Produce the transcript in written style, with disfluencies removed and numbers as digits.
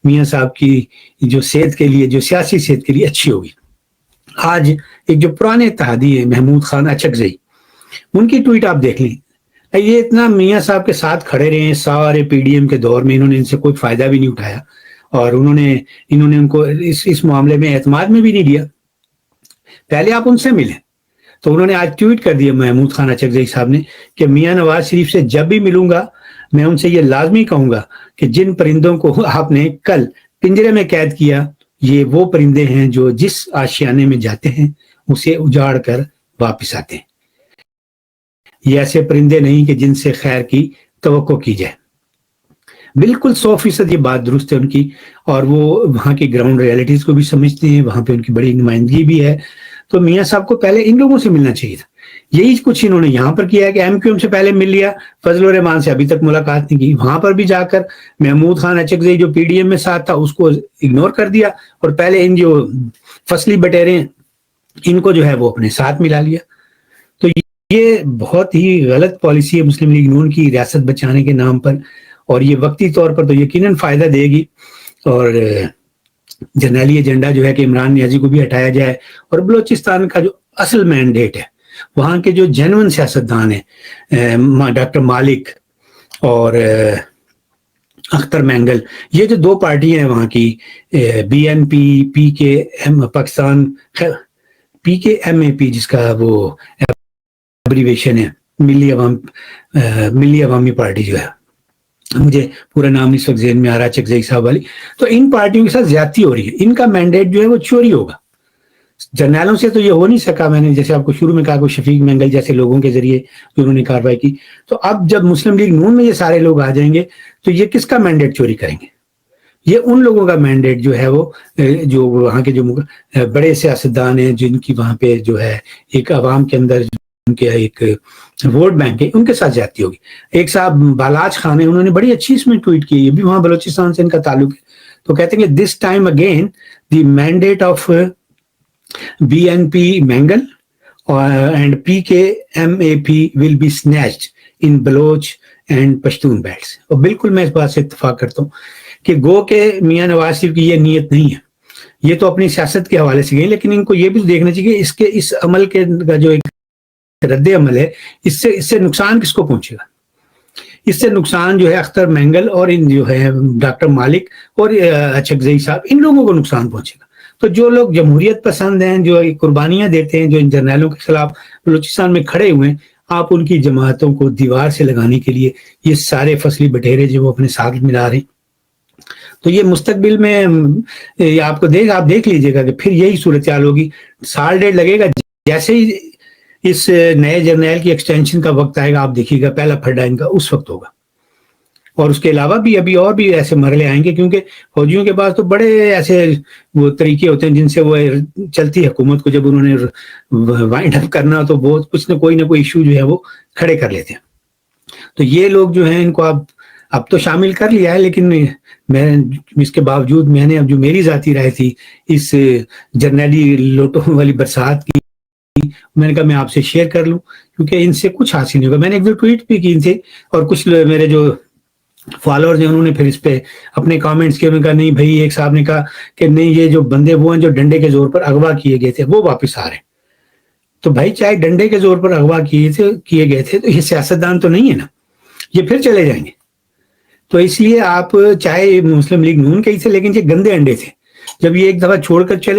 میاں صاحب کی جو صحت کے لیے، جو سیاسی صحت کے لیے اچھی ہوگی. آج ایک جو پرانے اتحادی ہیں محمود خان اچکزئی، ان کی ٹویٹ آپ دیکھ لیں. یہ اتنا میاں صاحب کے ساتھ کھڑے رہے ہیں سارے پی ڈی ایم کے دور میں، انہوں نے ان سے کوئی فائدہ بھی نہیں اٹھایا، اور انہوں نے ان کو اس معاملے میں اعتماد میں بھی نہیں دیا. پہلے آپ ان سے ملیں. تو انہوں نے آج ٹویٹ کر دیا محمود خان اچکزئی صاحب نے کہ میاں نواز شریف سے جب بھی ملوں گا میں ان سے یہ لازمی کہوں گا کہ جن پرندوں کو آپ نے کل پنجرے میں قید کیا، یہ وہ پرندے ہیں جو جس آشیانے میں جاتے ہیں اسے اجاڑ کر واپس آتے ہیں. یہ ایسے پرندے نہیں کہ جن سے خیر کی توقع کی جائے. بالکل 100% یہ بات درست ہے ان کی، اور وہ وہاں کی گراؤنڈ ریالٹیز کو بھی سمجھتے ہیں، وہاں پہ ان کی بڑی نمائندگی بھی ہے. تو میاں صاحب کو پہلے ان لوگوں سے ملنا چاہیے تھا. یہی کچھ انہوں نے یہاں پر کیا ہے کہ ایم کیو ایم سے پہلے مل لیا، فضل الرحمان سے ابھی تک ملاقات نہیں کی. وہاں پر بھی جا کر محمود خان اچکزئی جو پی ڈی ایم میں ساتھ تھا اس کو اگنور کر دیا، اور پہلے ان جو فصلی بٹیرے ہیں ان کو جو ہے وہ اپنے ساتھ ملا لیا. تو یہ بہت ہی غلط پالیسی ہے مسلم لیگ نون کی ریاست بچانے کے نام پر، اور یہ وقتی طور پر تو یقیناً فائدہ دے گی. اور جرنیلی ایجنڈا جو ہے کہ عمران نیازی کو بھی ہٹایا جائے، اور بلوچستان کا جو اصل مینڈیٹ ہے، وہاں کے جو جینون سیاستدان ہیں ڈاکٹر مالک اور اختر مینگل، یہ جو دو پارٹیاں ہیں وہاں کی، be N P, P K M Pakistan, P K M A پی جس کا وہ ایبریویشن ہے، ملی عوامی پارٹی جو ہے، مجھے پورا نام اس وقت ذہن میں آ رہا ہے، اچکزئی صاحب والی. تو ان پارٹیوں کے ساتھ زیادتی ہو رہی ہے. ان کا مینڈیٹ جو ہے وہ چوری ہوگا. جرنیلوں سے تو یہ ہو نہیں سکا. میں نے جیسے آپ کو شروع میں کہا کہ شفیق مینگل جیسے لوگوں کے ذریعے جو انہوں نے کارروائی کی. تو اب جب مسلم لیگ نون میں یہ سارے لوگ آ جائیں گے تو یہ کس کا مینڈیٹ چوری کریں گے؟ یہ ان لوگوں کا مینڈیٹ جو ہے وہ جو وہاں کے جو بڑے سیاستدان ہیں، جن کی وہاں پہ جو ہے ایک عوام کے اندر ان کے ایک ووٹ بینک ہے، ان کے ساتھ جاتی ہوگی. ایک صاحب بالاج خان ہے، انہوں نے بڑی اچھی اس میں ٹویٹ کی، یہ بھی وہاں بلوچستان سے ان کا تعلق ہے. تو کہتے ہیں کہ this time again the mandate of B N P Mengal and P K M A P will be snatched in Baloch and Pashtun belts. اور بالکل میں اس بات سے اتفاق کرتا ہوں کہ گو کہ میاں نواز شریف کی یہ نیت نہیں ہے. یہ تو اپنی سیاست کے حوالے سے گئی، لیکن ان کو یہ بھی دیکھنا چاہیے کہ اس عمل کا جو ایک رد عمل ہے، اس سے نقصان کس کو پہنچے گا. اس سے نقصان جو ہے اختر مینگل اور ان جو ہے ڈاکٹر مالک اور اچکزئی صاحب، ان لوگوں کو نقصان پہنچے گا. تو جو لوگ جمہوریت پسند ہیں، جو قربانیاں دیتے ہیں، جو ان جرنیلوں کے خلاف بلوچستان میں کھڑے ہوئے ہیں، آپ ان کی جماعتوں کو دیوار سے لگانے کے لیے یہ سارے فصلی بٹیرے جو وہ اپنے ساتھ ملا رہے ہیں. تو یہ مستقبل میں آپ کو آپ دیکھ لیجئے گا کہ پھر یہی صورتحال ہوگی. سال ڈیڑھ لگے گا، جیسے ہی اس نئے جرنیل کی ایکسٹینشن کا وقت آئے گا آپ دیکھیے گا پہلا پھڈا ان کا اس وقت ہوگا. اور اس کے علاوہ بھی ابھی اور بھی ایسے مرحلے آئیں گے، کیونکہ فوجیوں کے پاس تو بڑے ایسے وہ طریقے ہوتے ہیں جن سے وہ چلتی حکومت کو جب انہوں نے وائنڈ اپ کرنا تو بہت کچھ نہ کوئی ایشو جو ہے وہ کھڑے کر لیتے ہیں. تو یہ لوگ جو ہیں ان کو اب تو شامل کر لیا ہے، لیکن میں اس کے باوجود میں نے اب جو میری ذاتی رائے تھی اس جرنیلی لوٹوں والی برسات کی، میں نے کہا میں آپ سے شیئر کر لوں، کیونکہ ان سے کچھ حاصل نہیں ہوگا. میں نے ایک دو ٹویٹ بھی کی تھے، اور کچھ میرے جو فالوورز ہیں انہوں نے پھر اس پہ اپنے کامنٹس کیے. انہوں نے کہا نہیں بھائی، ایک صاحب نے کہا کہ نہیں یہ جو بندے وہ ہیں جو ڈنڈے کے زور پر اغوا کیے گئے تھے وہ واپس آ رہے ہیں. تو بھائی چاہے ڈنڈے کے زور پر اغوا کیے گئے تھے تو یہ سیاستدان تو نہیں ہے نا، یہ پھر چلے جائیں گے. تو اس لیے آپ چاہے مسلم لیگ نون کے ہی تھے، لیکن یہ گندے انڈے تھے. جب یہ ایک دفعہ چھوڑ کر چلے